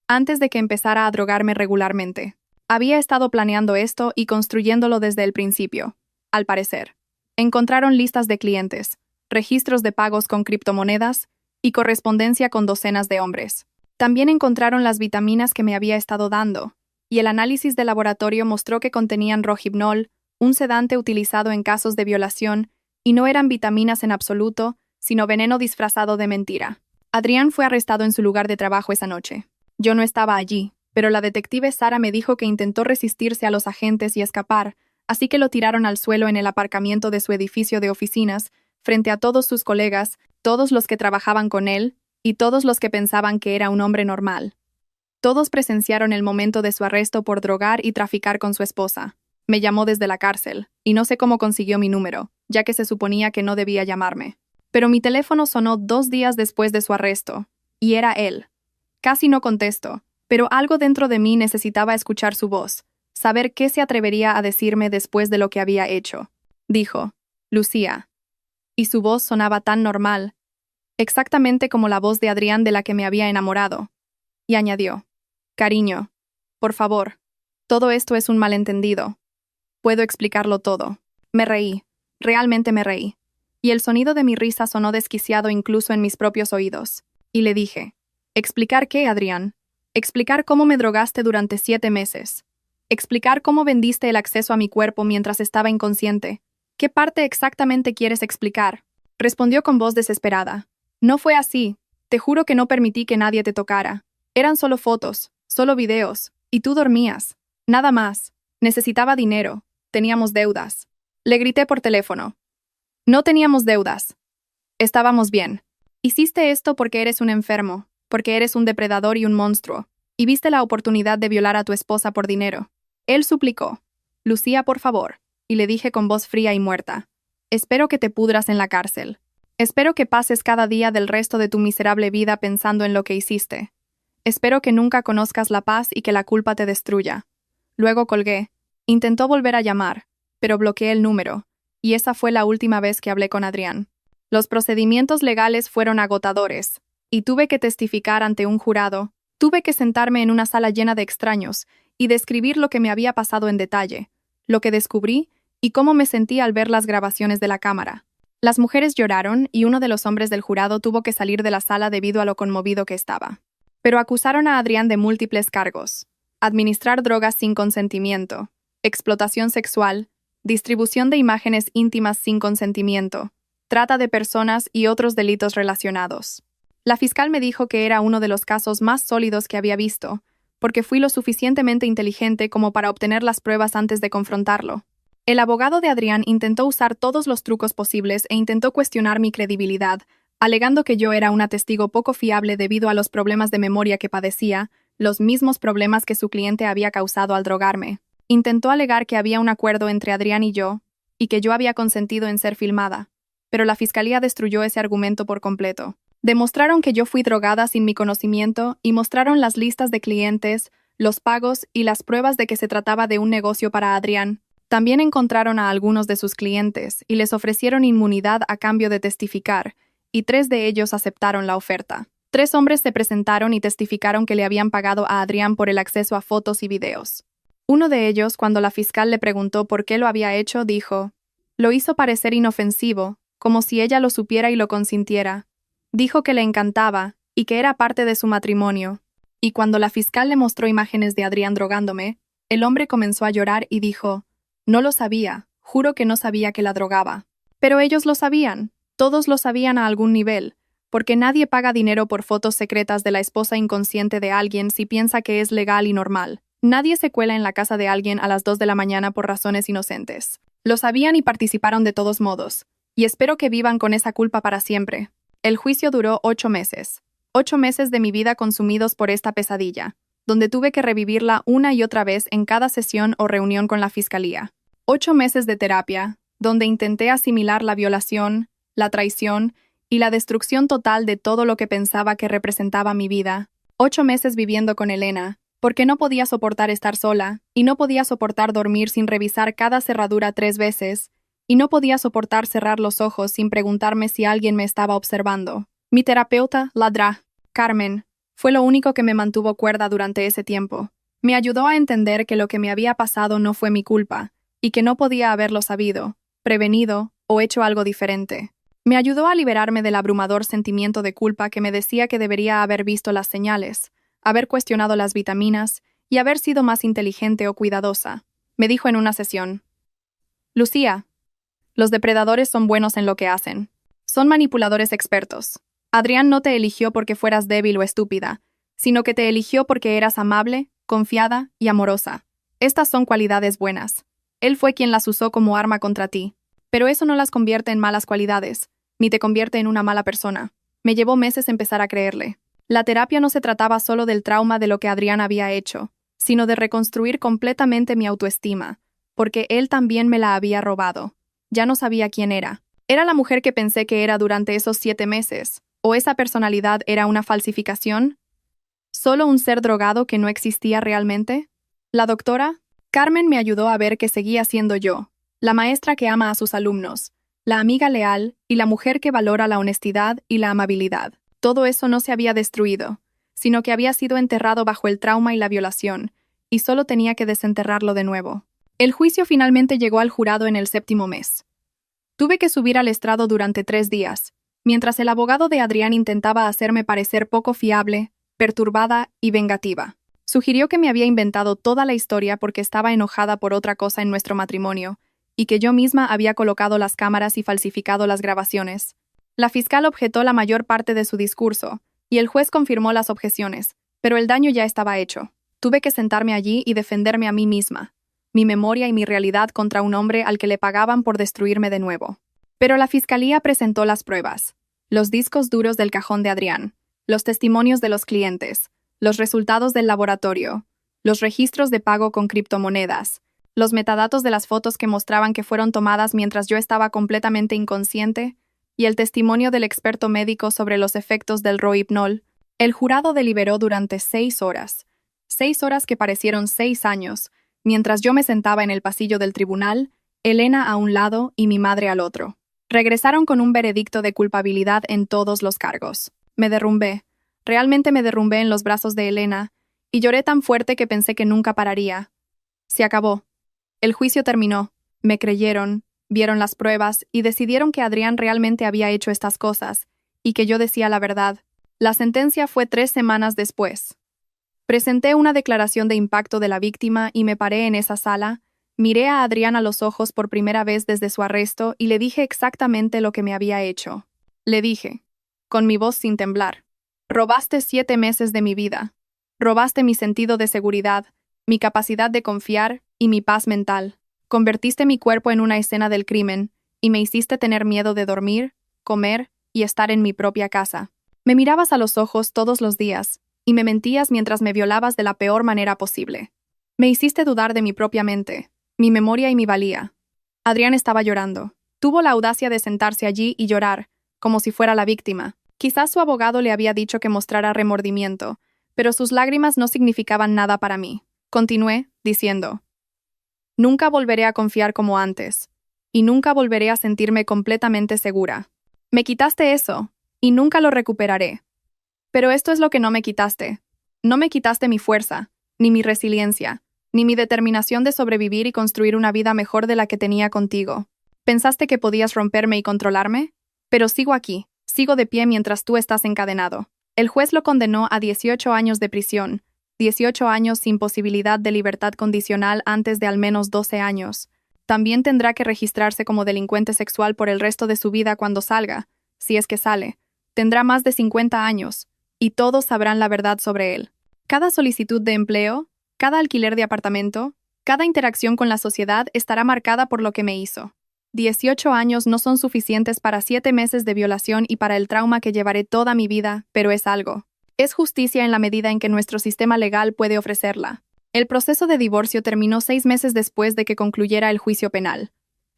antes de que empezara a drogarme regularmente. Había estado planeando esto y construyéndolo desde el principio, al parecer. Encontraron listas de clientes, registros de pagos con criptomonedas y correspondencia con docenas de hombres. También encontraron las vitaminas que me había estado dando, y el análisis de laboratorio mostró que contenían Rohypnol, un sedante utilizado en casos de violación, y no eran vitaminas en absoluto, sino veneno disfrazado de mentira. Adrián fue arrestado en su lugar de trabajo esa noche. Yo no estaba allí, pero la detective Sara me dijo que intentó resistirse a los agentes y escapar, así que lo tiraron al suelo en el aparcamiento de su edificio de oficinas, frente a todos sus colegas, todos los que trabajaban con él, y todos los que pensaban que era un hombre normal. Todos presenciaron el momento de su arresto por drogar y traficar con su esposa. Me llamó desde la cárcel, y no sé cómo consiguió mi número, ya que se suponía que no debía llamarme. Pero mi teléfono sonó 2 días después de su arresto, y era él. Casi no contesto, pero algo dentro de mí necesitaba escuchar su voz, saber qué se atrevería a decirme después de lo que había hecho. Dijo: «Lucía». Y su voz sonaba tan normal, exactamente como la voz de Adrián de la que me había enamorado. Y añadió: «Cariño, por favor, todo esto es un malentendido. Puedo explicarlo todo». Me reí, realmente me reí. Y el sonido de mi risa sonó desquiciado incluso en mis propios oídos. Y le dije: «¿Explicar qué, Adrián? Explicar cómo me drogaste durante 7 meses. Explicar cómo vendiste el acceso a mi cuerpo mientras estaba inconsciente. ¿Qué parte exactamente quieres explicar?». Respondió con voz desesperada: «No fue así. Te juro que no permití que nadie te tocara. Eran solo fotos, solo videos, y tú dormías. Nada más. Necesitaba dinero. Teníamos deudas». Le grité por teléfono: «No teníamos deudas. Estábamos bien. Hiciste esto porque eres un enfermo, porque eres un depredador y un monstruo, y viste la oportunidad de violar a tu esposa por dinero». Él suplicó: «Lucía, por favor», y le dije con voz fría y muerta: «Espero que te pudras en la cárcel. Espero que pases cada día del resto de tu miserable vida pensando en lo que hiciste. Espero que nunca conozcas la paz y que la culpa te destruya». Luego colgué. Intentó volver a llamar, pero bloqueé el número, y esa fue la última vez que hablé con Adrián. Los procedimientos legales fueron agotadores, y tuve que testificar ante un jurado. Tuve que sentarme en una sala llena de extraños y describir lo que me había pasado en detalle, lo que descubrí y cómo me sentí al ver las grabaciones de la cámara. Las mujeres lloraron y uno de los hombres del jurado tuvo que salir de la sala debido a lo conmovido que estaba. Pero acusaron a Adrián de múltiples cargos: administrar drogas sin consentimiento, explotación sexual, distribución de imágenes íntimas sin consentimiento, trata de personas y otros delitos relacionados. La fiscal me dijo que era uno de los casos más sólidos que había visto, porque fui lo suficientemente inteligente como para obtener las pruebas antes de confrontarlo. El abogado de Adrián intentó usar todos los trucos posibles e intentó cuestionar mi credibilidad, alegando que yo era una testigo poco fiable debido a los problemas de memoria que padecía, los mismos problemas que su cliente había causado al drogarme. Intentó alegar que había un acuerdo entre Adrián y yo, y que yo había consentido en ser filmada, pero la fiscalía destruyó ese argumento por completo. Demostraron que yo fui drogada sin mi conocimiento y mostraron las listas de clientes, los pagos y las pruebas de que se trataba de un negocio para Adrián. También encontraron a algunos de sus clientes y les ofrecieron inmunidad a cambio de testificar, y 3 de ellos aceptaron la oferta. 3 hombres se presentaron y testificaron que le habían pagado a Adrián por el acceso a fotos y videos. Uno de ellos, cuando la fiscal le preguntó por qué lo había hecho, dijo: «Lo hizo parecer inofensivo, como si ella lo supiera y lo consintiera. Dijo que le encantaba y que era parte de su matrimonio». Y cuando la fiscal le mostró imágenes de Adrián drogándome, el hombre comenzó a llorar y dijo: «No lo sabía, juro que no sabía que la drogaba». Pero ellos lo sabían, todos lo sabían a algún nivel, porque nadie paga dinero por fotos secretas de la esposa inconsciente de alguien si piensa que es legal y normal. Nadie se cuela en la casa de alguien a las 2 de la mañana por razones inocentes. Lo sabían y participaron de todos modos, y espero que vivan con esa culpa para siempre. El juicio duró 8 meses. 8 meses de mi vida consumidos por esta pesadilla, donde tuve que revivirla una y otra vez en cada sesión o reunión con la fiscalía. 8 meses de terapia, donde intenté asimilar la violación, la traición y la destrucción total de todo lo que pensaba que representaba mi vida. 8 meses viviendo con Elena, porque no podía soportar estar sola, y no podía soportar dormir sin revisar cada cerradura 3 veces, y no podía soportar cerrar los ojos sin preguntarme si alguien me estaba observando. Mi terapeuta, Carmen, fue lo único que me mantuvo cuerda durante ese tiempo. Me ayudó a entender que lo que me había pasado no fue mi culpa, y que no podía haberlo sabido, prevenido o hecho algo diferente. Me ayudó a liberarme del abrumador sentimiento de culpa que me decía que debería haber visto las señales, haber cuestionado las vitaminas y haber sido más inteligente o cuidadosa. Me dijo en una sesión: «Lucía, los depredadores son buenos en lo que hacen. Son manipuladores expertos. Adrián no te eligió porque fueras débil o estúpida, sino que te eligió porque eras amable, confiada y amorosa. Estas son cualidades buenas. Él fue quien las usó como arma contra ti. Pero eso no las convierte en malas cualidades, ni te convierte en una mala persona». Me llevó meses empezar a creerle. La terapia no se trataba solo del trauma de lo que Adrián había hecho, sino de reconstruir completamente mi autoestima, porque él también me la había robado. Ya no sabía quién era. ¿Era la mujer que pensé que era durante esos 7 meses? ¿O esa personalidad era una falsificación? ¿Solo un ser drogado que no existía realmente? La doctora Carmen me ayudó a ver que seguía siendo yo, la maestra que ama a sus alumnos, la amiga leal y la mujer que valora la honestidad y la amabilidad. Todo eso no se había destruido, sino que había sido enterrado bajo el trauma y la violación, y solo tenía que desenterrarlo de nuevo. El juicio finalmente llegó al jurado en el 7º mes. Tuve que subir al estrado durante 3 días, mientras el abogado de Adrián intentaba hacerme parecer poco fiable, perturbada y vengativa. Sugirió que me había inventado toda la historia porque estaba enojada por otra cosa en nuestro matrimonio, y que yo misma había colocado las cámaras y falsificado las grabaciones. La fiscal objetó la mayor parte de su discurso, y el juez confirmó las objeciones, pero el daño ya estaba hecho. Tuve que sentarme allí y defenderme a mí misma, mi memoria y mi realidad contra un hombre al que le pagaban por destruirme de nuevo. Pero la fiscalía presentó las pruebas, los discos duros del cajón de Adrián, los testimonios de los clientes, los resultados del laboratorio, los registros de pago con criptomonedas, los metadatos de las fotos que mostraban que fueron tomadas mientras yo estaba completamente inconsciente, y el testimonio del experto médico sobre los efectos del Rohypnol. El jurado deliberó durante 6 horas. 6 horas que parecieron 6 años, mientras yo me sentaba en el pasillo del tribunal, Elena a un lado y mi madre al otro. Regresaron con un veredicto de culpabilidad en todos los cargos. Me derrumbé. Realmente me derrumbé en los brazos de Elena, y lloré tan fuerte que pensé que nunca pararía. Se acabó. El juicio terminó. Me creyeron, vieron las pruebas y decidieron que Adrián realmente había hecho estas cosas, y que yo decía la verdad. La sentencia fue 3 semanas después. Presenté una declaración de impacto de la víctima y me paré en esa sala, Miré a Adrián a los ojos por primera vez desde su arresto y le dije exactamente lo que me había hecho. Le dije, con mi voz sin temblar, robaste 7 meses de mi vida. Robaste mi sentido de seguridad, mi capacidad de confiar y mi paz mental. Convertiste mi cuerpo en una escena del crimen y me hiciste tener miedo de dormir, comer y estar en mi propia casa. Me mirabas a los ojos todos los días y me mentías mientras me violabas de la peor manera posible. Me hiciste dudar de mi propia mente, mi memoria y mi valía. Adrián estaba llorando. Tuvo la audacia de sentarse allí y llorar, como si fuera la víctima. Quizás su abogado le había dicho que mostrara remordimiento, pero sus lágrimas no significaban nada para mí. Continué, diciendo, nunca volveré a confiar como antes, y nunca volveré a sentirme completamente segura. Me quitaste eso, y nunca lo recuperaré. Pero esto es lo que no me quitaste. No me quitaste mi fuerza, ni mi resiliencia, ni mi determinación de sobrevivir y construir una vida mejor de la que tenía contigo. ¿Pensaste que podías romperme y controlarme? Pero sigo aquí, sigo de pie mientras tú estás encadenado. El juez lo condenó a 18 años de prisión, 18 años sin posibilidad de libertad condicional antes de al menos 12 años. También tendrá que registrarse como delincuente sexual por el resto de su vida cuando salga, si es que sale. Tendrá más de 50 años, y todos sabrán la verdad sobre él. Cada solicitud de empleo, cada alquiler de apartamento, cada interacción con la sociedad estará marcada por lo que me hizo. 18 años no son suficientes para 7 meses de violación y para el trauma que llevaré toda mi vida, pero es algo. Es justicia en la medida en que nuestro sistema legal puede ofrecerla. El proceso de divorcio terminó 6 meses después de que concluyera el juicio penal.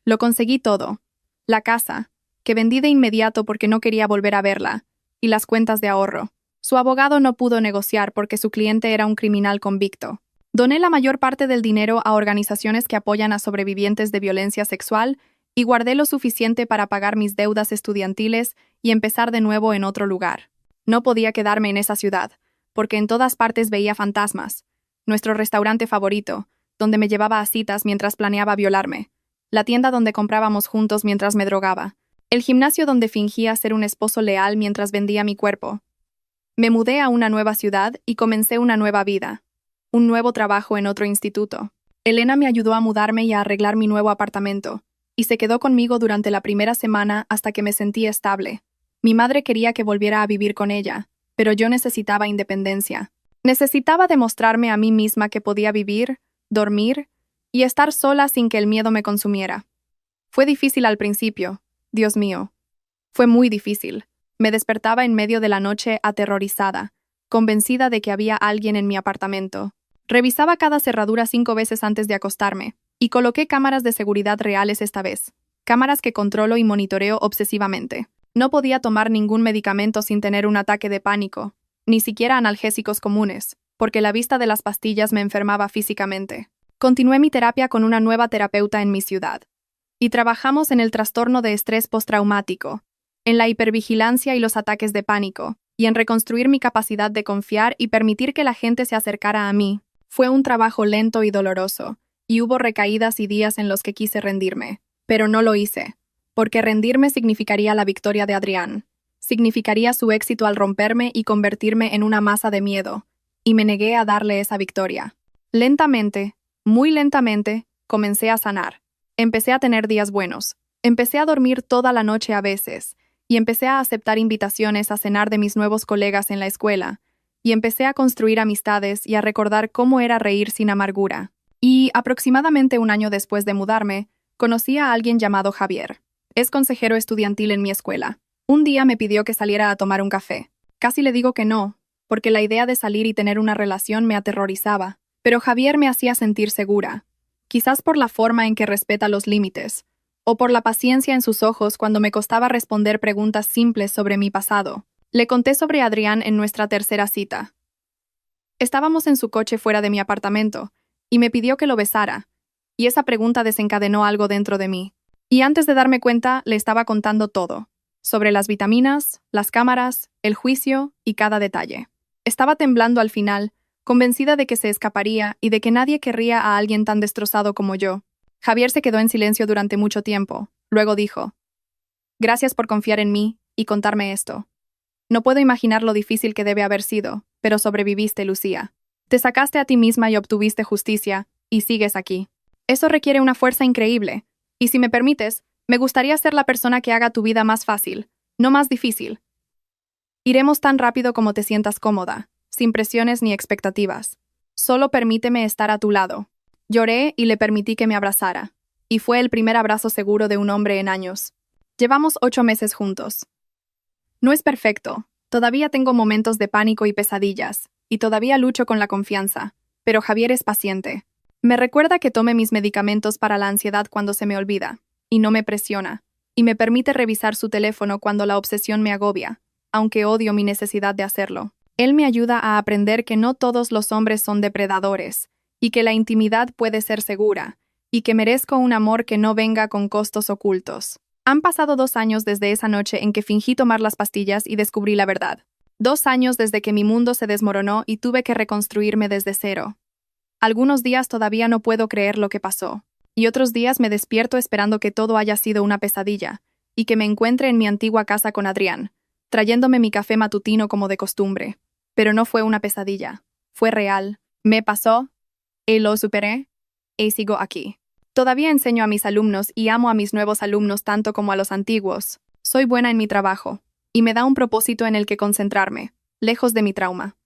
Lo conseguí todo. La casa, que vendí de inmediato porque no quería volver a verla, y las cuentas de ahorro. Su abogado no pudo negociar porque su cliente era un criminal convicto. Doné la mayor parte del dinero a organizaciones que apoyan a sobrevivientes de violencia sexual y guardé lo suficiente para pagar mis deudas estudiantiles y empezar de nuevo en otro lugar. No podía quedarme en esa ciudad, porque en todas partes veía fantasmas. Nuestro restaurante favorito, donde me llevaba a citas mientras planeaba violarme. La tienda donde comprábamos juntos mientras me drogaba. El gimnasio donde fingía ser un esposo leal mientras vendía mi cuerpo. Me mudé a una nueva ciudad y comencé una nueva vida. Un nuevo trabajo en otro instituto. Elena me ayudó a mudarme y a arreglar mi nuevo apartamento, y se quedó conmigo durante la primera semana hasta que me sentí estable. Mi madre quería que volviera a vivir con ella, pero yo necesitaba independencia. Necesitaba demostrarme a mí misma que podía vivir, dormir y estar sola sin que el miedo me consumiera. Fue difícil al principio, Dios mío. Fue muy difícil. Me despertaba en medio de la noche aterrorizada, convencida de que había alguien en mi apartamento. Revisaba cada cerradura 5 veces antes de acostarme, y coloqué cámaras de seguridad reales esta vez. Cámaras que controlo y monitoreo obsesivamente. No podía tomar ningún medicamento sin tener un ataque de pánico, ni siquiera analgésicos comunes, porque la vista de las pastillas me enfermaba físicamente. Continué mi terapia con una nueva terapeuta en mi ciudad. Y trabajamos en el trastorno de estrés postraumático, en la hipervigilancia y los ataques de pánico, y en reconstruir mi capacidad de confiar y permitir que la gente se acercara a mí. Fue un trabajo lento y doloroso, y hubo recaídas y días en los que quise rendirme, pero no lo hice, porque rendirme significaría la victoria de Adrián, significaría su éxito al romperme y convertirme en una masa de miedo, y me negué a darle esa victoria. Lentamente, muy lentamente, comencé a sanar. Empecé a tener días buenos, empecé a dormir toda la noche a veces, y empecé a aceptar invitaciones a cenar de mis nuevos colegas en la escuela, y empecé a construir amistades y a recordar cómo era reír sin amargura. Y, aproximadamente un año después de mudarme, conocí a alguien llamado Javier. Es consejero estudiantil en mi escuela. Un día me pidió que saliera a tomar un café. Casi le digo que no, porque la idea de salir y tener una relación me aterrorizaba. Pero Javier me hacía sentir segura. Quizás por la forma en que respeta los límites, o por la paciencia en sus ojos cuando me costaba responder preguntas simples sobre mi pasado. Le conté sobre Adrián en nuestra tercera cita. Estábamos en su coche fuera de mi apartamento, y me pidió que lo besara, y esa pregunta desencadenó algo dentro de mí. Y antes de darme cuenta, le estaba contando todo, sobre las vitaminas, las cámaras, el juicio y cada detalle. Estaba temblando al final, convencida de que se escaparía y de que nadie querría a alguien tan destrozado como yo. Javier se quedó en silencio durante mucho tiempo. Luego dijo, «Gracias por confiar en mí y contarme esto. No puedo imaginar lo difícil que debe haber sido, pero sobreviviste, Lucía. Te sacaste a ti misma y obtuviste justicia, y sigues aquí. Eso requiere una fuerza increíble. Y si me permites, me gustaría ser la persona que haga tu vida más fácil, no más difícil. Iremos tan rápido como te sientas cómoda, sin presiones ni expectativas. Solo permíteme estar a tu lado. Lloré y le permití que me abrazara. Y fue el primer abrazo seguro de un hombre en años. Llevamos 8 meses juntos. No es perfecto. Todavía tengo momentos de pánico y pesadillas, y todavía lucho con la confianza. Pero Javier es paciente. Me recuerda que tome mis medicamentos para la ansiedad cuando se me olvida, y no me presiona, y me permite revisar su teléfono cuando la obsesión me agobia, aunque odio mi necesidad de hacerlo. Él me ayuda a aprender que no todos los hombres son depredadores, y que la intimidad puede ser segura, y que merezco un amor que no venga con costos ocultos. Han pasado 2 años desde esa noche en que fingí tomar las pastillas y descubrí la verdad. 2 años desde que mi mundo se desmoronó y tuve que reconstruirme desde cero. Algunos días todavía no puedo creer lo que pasó, y otros días me despierto esperando que todo haya sido una pesadilla, y que me encuentre en mi antigua casa con Adrián, trayéndome mi café matutino como de costumbre. Pero no fue una pesadilla, fue real, me pasó, y lo superé, y sigo aquí. Todavía enseño a mis alumnos y amo a mis nuevos alumnos tanto como a los antiguos. Soy buena en mi trabajo, y me da un propósito en el que concentrarme, lejos de mi trauma.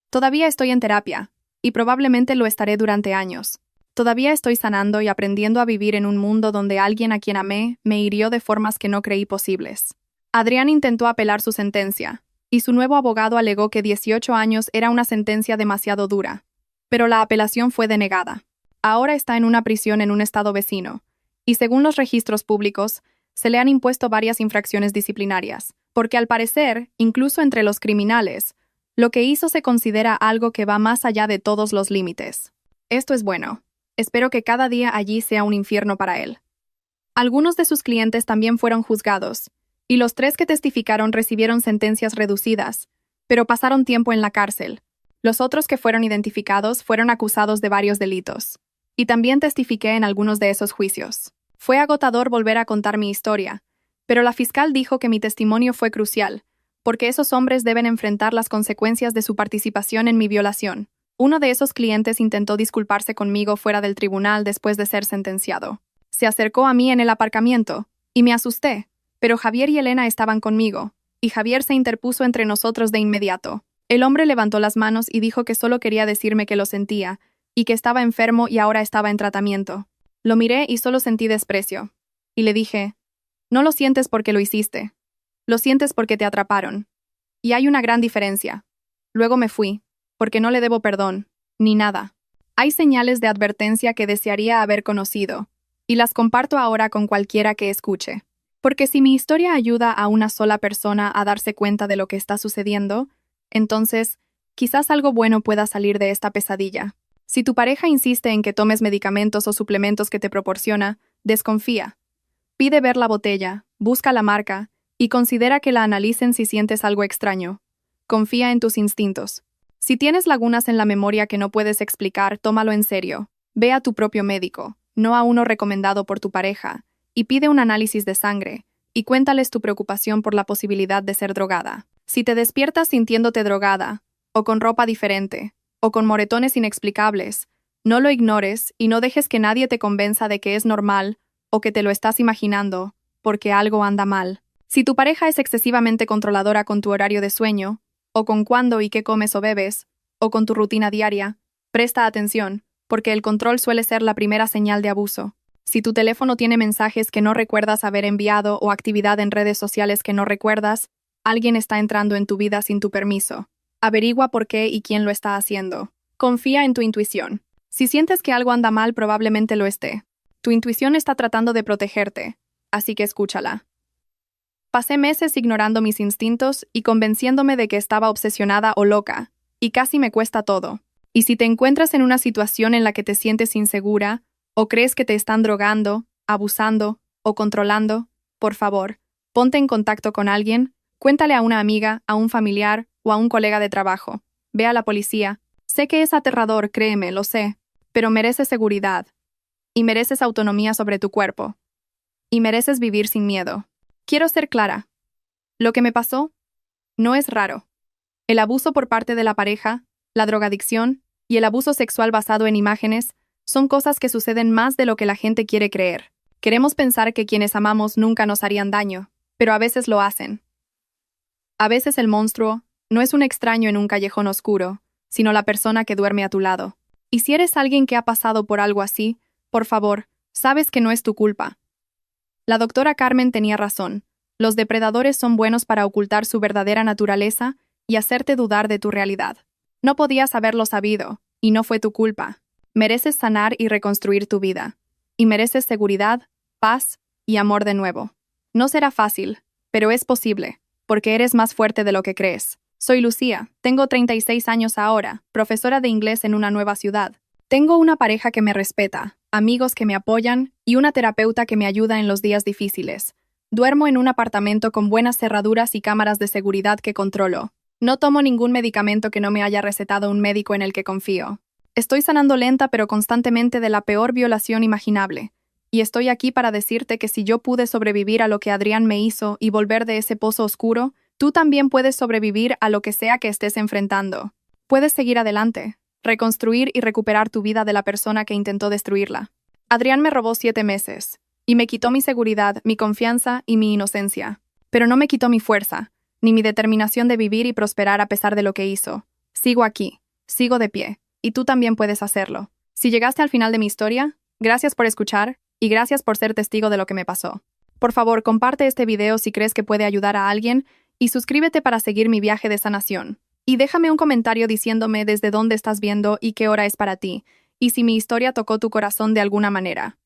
Todavía estoy en terapia, y probablemente lo estaré durante años. Todavía estoy sanando y aprendiendo a vivir en un mundo donde alguien a quien amé me hirió de formas que no creí posibles. Adrián intentó apelar su sentencia, y su nuevo abogado alegó que 18 años era una sentencia demasiado dura. Pero la apelación fue denegada. Ahora está en una prisión en un estado vecino, y según los registros públicos, se le han impuesto varias infracciones disciplinarias, porque al parecer, incluso entre los criminales, lo que hizo se considera algo que va más allá de todos los límites. Esto es bueno. Espero que cada día allí sea un infierno para él. Algunos de sus clientes también fueron juzgados, y los 3 que testificaron recibieron sentencias reducidas, pero pasaron tiempo en la cárcel. Los otros que fueron identificados fueron acusados de varios delitos. Y también testifiqué en algunos de esos juicios. Fue agotador volver a contar mi historia, pero la fiscal dijo que mi testimonio fue crucial, porque esos hombres deben enfrentar las consecuencias de su participación en mi violación. Uno de esos clientes intentó disculparse conmigo fuera del tribunal después de ser sentenciado. Se acercó a mí en el aparcamiento, y me asusté, pero Javier y Elena estaban conmigo, y Javier se interpuso entre nosotros de inmediato. El hombre levantó las manos y dijo que solo quería decirme que lo sentía, y que estaba enfermo y ahora estaba en tratamiento. Lo miré y solo sentí desprecio. Y le dije, no lo sientes porque lo hiciste. Lo sientes porque te atraparon. Y hay una gran diferencia. Luego me fui, porque no le debo perdón, ni nada. Hay señales de advertencia que desearía haber conocido, y las comparto ahora con cualquiera que escuche. Porque si mi historia ayuda a una sola persona a darse cuenta de lo que está sucediendo, entonces, quizás algo bueno pueda salir de esta pesadilla. Si tu pareja insiste en que tomes medicamentos o suplementos que te proporciona, desconfía. Pide ver la botella, busca la marca, y considera que la analicen si sientes algo extraño. Confía en tus instintos. Si tienes lagunas en la memoria que no puedes explicar, tómalo en serio. Ve a tu propio médico, no a uno recomendado por tu pareja, y pide un análisis de sangre, y cuéntales tu preocupación por la posibilidad de ser drogada. Si te despiertas sintiéndote drogada, o con ropa diferente, o con moretones inexplicables, no lo ignores y no dejes que nadie te convenza de que es normal o que te lo estás imaginando, porque algo anda mal. Si tu pareja es excesivamente controladora con tu horario de sueño, o con cuándo y qué comes o bebes, o con tu rutina diaria, presta atención, porque el control suele ser la primera señal de abuso. Si tu teléfono tiene mensajes que no recuerdas haber enviado o actividad en redes sociales que no recuerdas, alguien está entrando en tu vida sin tu permiso. Averigua por qué y quién lo está haciendo. Confía en tu intuición. Si sientes que algo anda mal, probablemente lo esté. Tu intuición está tratando de protegerte, así que escúchala. Pasé meses ignorando mis instintos y convenciéndome de que estaba obsesionada o loca, y casi me cuesta todo. Y si te encuentras en una situación en la que te sientes insegura, o crees que te están drogando, abusando o controlando, por favor, ponte en contacto con alguien, cuéntale a una amiga, a un familiar o a un colega de trabajo. Ve a la policía. Sé que es aterrador, créeme, lo sé, pero mereces seguridad. Y mereces autonomía sobre tu cuerpo. Y mereces vivir sin miedo. Quiero ser clara. Lo que me pasó no es raro. El abuso por parte de la pareja, la drogadicción y el abuso sexual basado en imágenes Son cosas que suceden más de lo que la gente quiere creer. Queremos pensar que quienes amamos nunca nos harían daño, pero a veces lo hacen. A veces el monstruo no es un extraño en un callejón oscuro, sino la persona que duerme a tu lado. Y si eres alguien que ha pasado por algo así, por favor, sabes que no es tu culpa. La doctora Carmen tenía razón. Los depredadores son buenos para ocultar su verdadera naturaleza y hacerte dudar de tu realidad. No podías haberlo sabido, y no fue tu culpa. Mereces sanar y reconstruir tu vida. Y mereces seguridad, paz y amor de nuevo. No será fácil, pero es posible, porque eres más fuerte de lo que crees. Soy Lucía, tengo 36 años ahora, profesora de inglés en una nueva ciudad. Tengo una pareja que me respeta, amigos que me apoyan y una terapeuta que me ayuda en los días difíciles. Duermo en un apartamento con buenas cerraduras y cámaras de seguridad que controlo. No tomo ningún medicamento que no me haya recetado un médico en el que confío. Estoy sanando lenta pero constantemente de la peor violación imaginable. Y estoy aquí para decirte que si yo pude sobrevivir a lo que Adrián me hizo y volver de ese pozo oscuro, tú también puedes sobrevivir a lo que sea que estés enfrentando. Puedes seguir adelante, reconstruir y recuperar tu vida de la persona que intentó destruirla. Adrián me robó 7 meses, y me quitó mi seguridad, mi confianza y mi inocencia. Pero no me quitó mi fuerza, ni mi determinación de vivir y prosperar a pesar de lo que hizo. Sigo aquí, sigo de pie, y tú también puedes hacerlo. Si llegaste al final de mi historia, gracias por escuchar, y gracias por ser testigo de lo que me pasó. Por favor, comparte este video si crees que puede ayudar a alguien, y suscríbete para seguir mi viaje de sanación. Y déjame un comentario diciéndome desde dónde estás viendo y qué hora es para ti, y si mi historia tocó tu corazón de alguna manera.